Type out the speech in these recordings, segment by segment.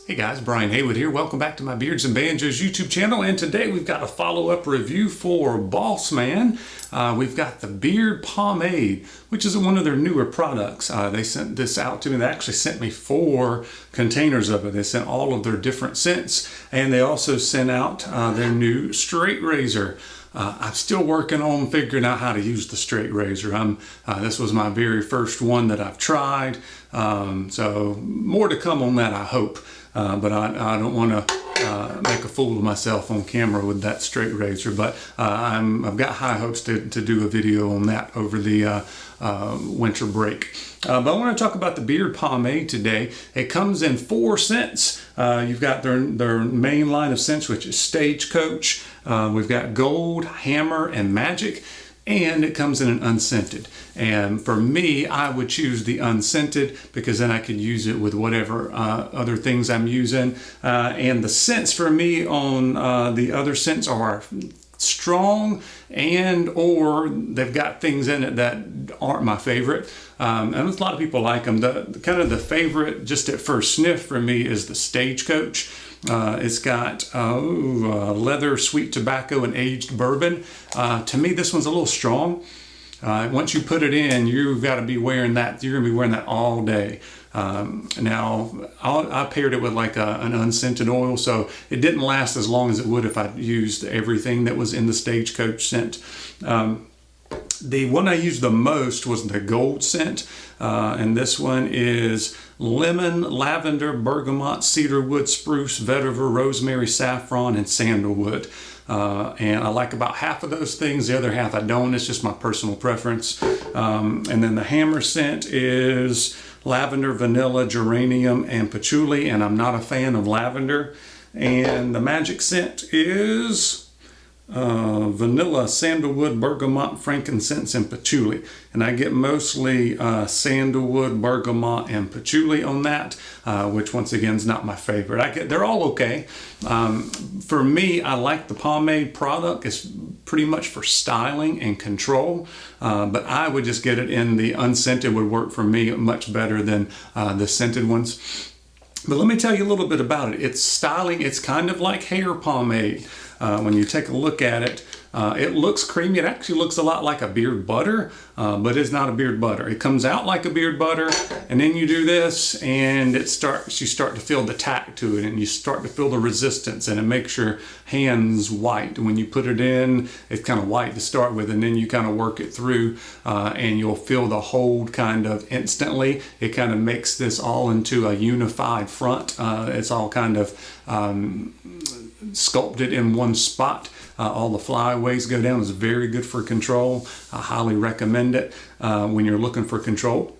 Hey guys, Brian Haywood here. Welcome back to my Beards and Banjos YouTube channel. And today we've got a follow-up review for Bossman. We've got the Beard Pomade, which is one of their newer products. They sent this out to me. They actually sent me 4 containers of it. They sent all of their different scents, and they also sent out their new straight razor. I'm still working on figuring out how to use the straight razor. This was my very first one that I've tried, so more to come on that, I hope. But I don't want to make a fool of myself on camera with that straight razor. But I've got high hopes to do a video on that over the winter break. But I want to talk about the Beard Pomade today. It comes in 4 scents. You've got their main line of scents, which is Stagecoach. We've got Gold, Hammer, and Magic. And it comes in an unscented. And for me, I would choose the unscented because then I could use it with whatever other things I'm using. And the scents for me on the other scents are strong, and or they've got things in it that aren't my favorite. And a lot of people like them. The kind of the favorite just at first sniff for me is the Stagecoach. It's got leather, sweet tobacco, and aged bourbon. To me, this one's a little strong. Once you put it in, you've got to be wearing that. You're going to be wearing that all day. Now, I paired it with like an unscented oil, so it didn't last as long as it would if I used everything that was in the Stagecoach scent. The one I used the most was the Gold scent, and this one is lemon, lavender, bergamot, cedarwood, spruce, vetiver, rosemary, saffron, and sandalwood. And I like about half of those things. The other half I don't. It's just my personal preference. And then the Hammer scent is lavender, vanilla, geranium, and patchouli, and I'm not a fan of lavender. And the Magic scent is vanilla, sandalwood, bergamot, frankincense, and patchouli. And I get mostly sandalwood, bergamot, and patchouli on that, which once again is not my favorite. They're all okay. For me, I like the pomade product. It's pretty much for styling and control, but I would just get it in the unscented. Would work for me much better than the scented ones. But let me tell you a little bit about it. It's styling. It's kind of like hair pomade. When you take a look at it, it looks creamy. It actually looks a lot like a beard butter, but it's not a beard butter. It comes out like a beard butter, and then you do this, and you start to feel the tack to it, and you start to feel the resistance, and it makes your hands white. When you put it in, it's kind of white to start with, and then you kind of work it through, and you'll feel the hold kind of instantly. It kind of makes this all into a unified front. It's all kind of sculpted in one spot. All the flyaways go down. It's very good for control. I highly recommend it when you're looking for control.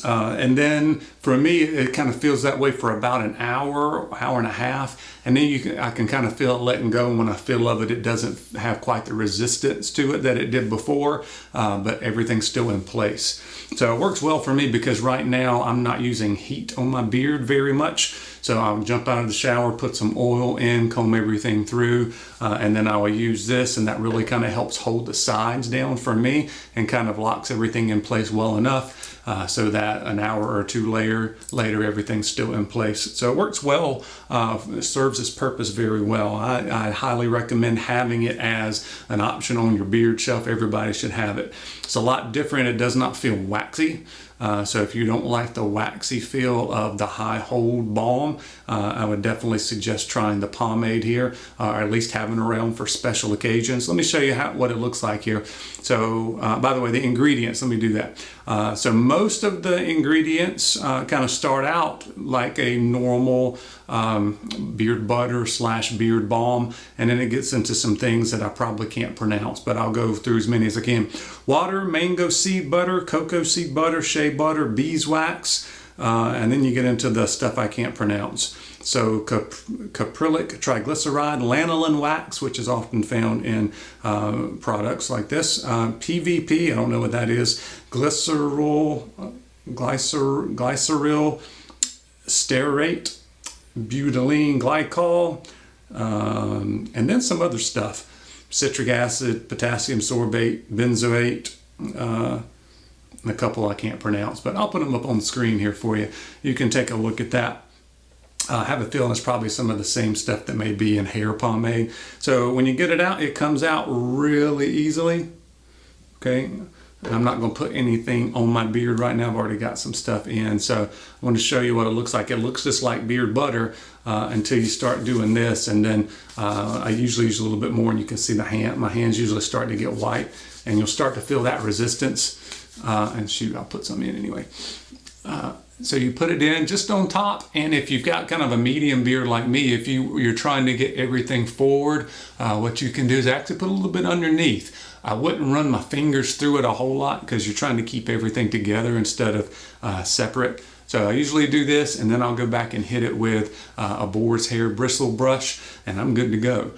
And then for me, it kind of feels that way for about an hour, hour and a half. And then I can kind of feel it letting go. When I feel of it, it doesn't have quite the resistance to it that it did before, but everything's still in place. So it works well for me because right now I'm not using heat on my beard very much. So I'll jump out of the shower, put some oil in, comb everything through, and then I will use this, and that really kind of helps hold the sides down for me and kind of locks everything in place well enough so that an hour or two later everything's still in place. So it works well. It serves its purpose very well. I highly recommend having it as an option on your beard shelf. Everybody should have it. It's a lot different. It does not feel waxy. So if you don't like the waxy feel of the high hold balm, I would definitely suggest trying the pomade here, or at least having it around for special occasions. Let me show you what it looks like here. So by the way, the ingredients, let me do that. So most of the ingredients kind of start out like a normal beard butter / beard balm, and then it gets into some things that I probably can't pronounce, but I'll go through as many as I can. Water, mango seed butter, cocoa seed butter, shea butter, beeswax, and then you get into the stuff I can't pronounce. So caprylic, triglyceride, lanolin wax, which is often found in products like this, PVP, I don't know what that is, glycerol, stearate, butylene glycol, and then some other stuff. Citric acid, potassium sorbate, benzoate, and a couple I can't pronounce, but I'll put them up on the screen here for you. You can take a look at that. I have a feeling it's probably some of the same stuff that may be in hair pomade. So when you get it out, it comes out really easily. Okay, I'm not going to put anything on my beard right now. I've already got some stuff in. So I want to show you what it looks like. It looks just like beard butter until you start doing this. And then I usually use a little bit more, and you can see my hands usually start to get white, and you'll start to feel that resistance. And shoot, I'll put some in anyway. So you put it in just on top, and if you've got kind of a medium beard like me, if you're trying to get everything forward, what you can do is actually put a little bit underneath. I wouldn't run my fingers through it a whole lot because you're trying to keep everything together instead of separate. So I usually do this, and then I'll go back and hit it with a boar's hair bristle brush, and I'm good to go.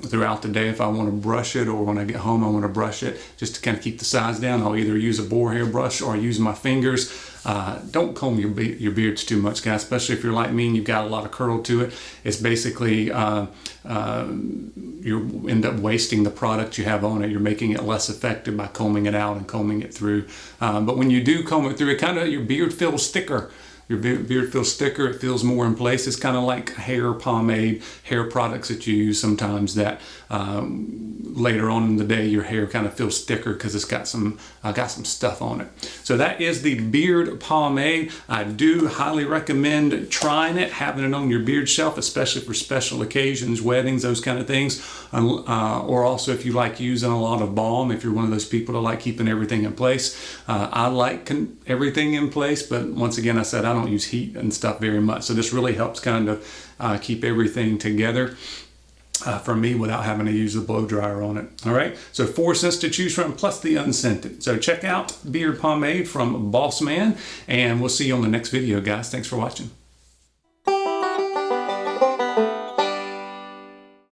Throughout the day, if I want to brush it, or when I get home I want to brush it, just to kind of keep the size down, I'll either use a boar hair brush or use my fingers. Don't comb your beards too much, guys, especially if you're like me and you've got a lot of curl to it. It's basically, you end up wasting the product you have on it. You're making it less effective by combing it out and combing it through. But when you do comb it through, it kind of, your beard feels thicker. Your beard feels thicker, it feels more in place. It's kind of like hair pomade, hair products that you use sometimes that later on in the day your hair kind of feels thicker because it's got some stuff on it. So that is the Beard Pomade. I do highly recommend trying it, having it on your beard shelf, especially for special occasions, weddings, those kind of things. Or also if you like using a lot of balm, if you're one of those people that like keeping everything in place. I like everything in place, but once again, I said I don't use heat and stuff very much. So this really helps kind of keep everything together for me without having to use the blow dryer on it. All right, so 4 scents to choose from plus the unscented. So check out Beard Pomade from Bossman, and we'll see you on the next video, guys. Thanks for watching.